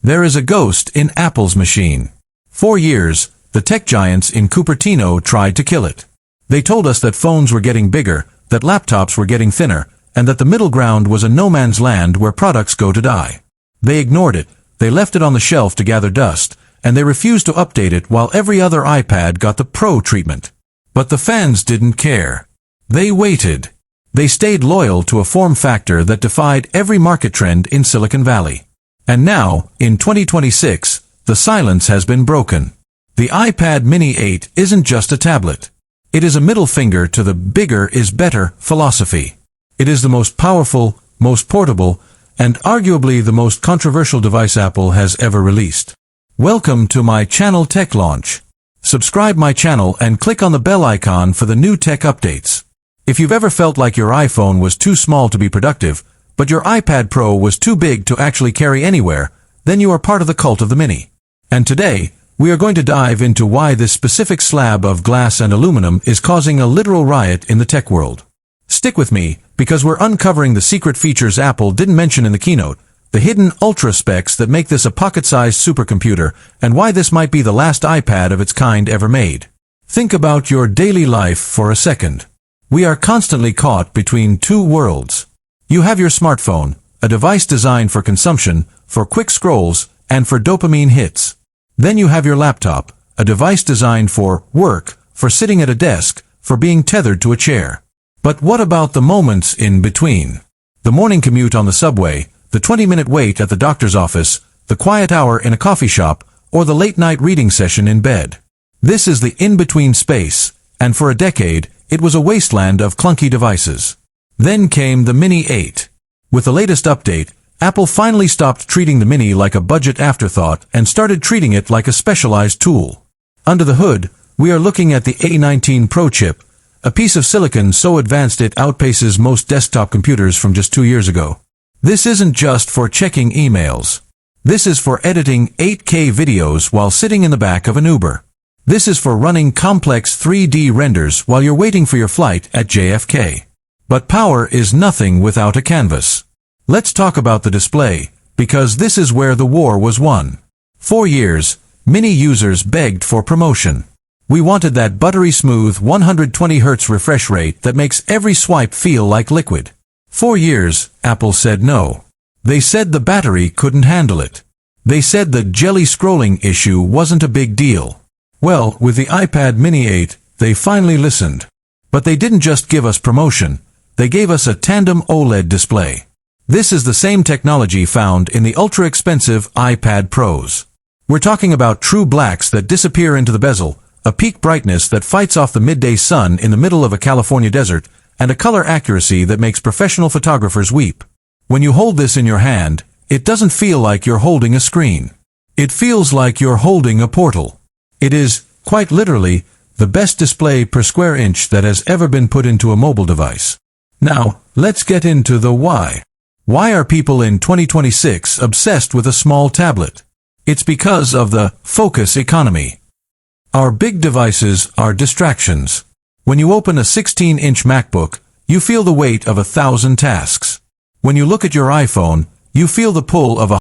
There is a ghost in Apple's machine. For years, the tech giants in Cupertino tried to kill it. They told us that phones were getting bigger, that laptops were getting thinner, and that the middle ground was a no-man's land where products go to die. They ignored it, they left it on the shelf to gather dust, and they refused to update it while every other iPad got the Pro treatment. But the fans didn't care. They waited. They stayed loyal to a form factor that defied every market trend in Silicon Valley. And now, in 2026, the silence has been broken. The iPad Mini 8 isn't just a tablet. It is a middle finger to the bigger is better philosophy. It is the most powerful, most portable, and arguably the most controversial device Apple has ever released. Welcome to my channel Tech Launch. Subscribe my channel and click on the bell icon for the new tech updates. If you've ever felt like your iPhone was too small to be productive, but your iPad Pro was too big to actually carry anywhere, then you are part of the cult of the Mini. And today, we are going to dive into why this specific slab of glass and aluminum is causing a literal riot in the tech world. Stick with me, because we're uncovering the secret features Apple didn't mention in the keynote, the hidden ultra specs that make this a pocket-sized supercomputer, and why this might be the last iPad of its kind ever made. Think about your daily life for a second. We are constantly caught between two worlds. You have your smartphone, a device designed for consumption, for quick scrolls, and for dopamine hits. Then you have your laptop, a device designed for work, for sitting at a desk, for being tethered to a chair. But what about the moments in between? The morning commute on the subway, the 20-minute wait at the doctor's office, the quiet hour in a coffee shop, or the late-night reading session in bed. This is the in-between space, and for a decade, it was a wasteland of clunky devices. Then came the Mini 8. With the latest update, Apple finally stopped treating the Mini like a budget afterthought and started treating it like a specialized tool. Under the hood, we are looking at the A19 Pro chip, a piece of silicon so advanced it outpaces most desktop computers from just 2 years ago. This isn't just for checking emails. This is for editing 8K videos while sitting in the back of an Uber. This is for running complex 3D renders while you're waiting for your flight at JFK. But power is nothing without a canvas. Let's talk about the display, because this is where the war was won. For years, Mini users begged for promotion. We wanted that buttery smooth 120 Hz refresh rate that makes every swipe feel like liquid. For years, Apple said no. They said the battery couldn't handle it. They said the jelly scrolling issue wasn't a big deal. Well, with the iPad Mini 8, they finally listened. But they didn't just give us promotion, they gave us a tandem OLED display. This is the same technology found in the ultra-expensive iPad Pros. We're talking about true blacks that disappear into the bezel, a peak brightness that fights off the midday sun in the middle of a California desert, and a color accuracy that makes professional photographers weep. When you hold this in your hand, it doesn't feel like you're holding a screen. It feels like you're holding a portal. It is, quite literally, the best display per square inch that has ever been put into a mobile device. Now, let's get into the why. Why are people in 2026 obsessed with a small tablet? It's because of the focus economy. Our big devices are distractions. When you open a 16-inch MacBook, you feel the weight of 1,000 tasks. When you look at your iPhone, you feel the pull of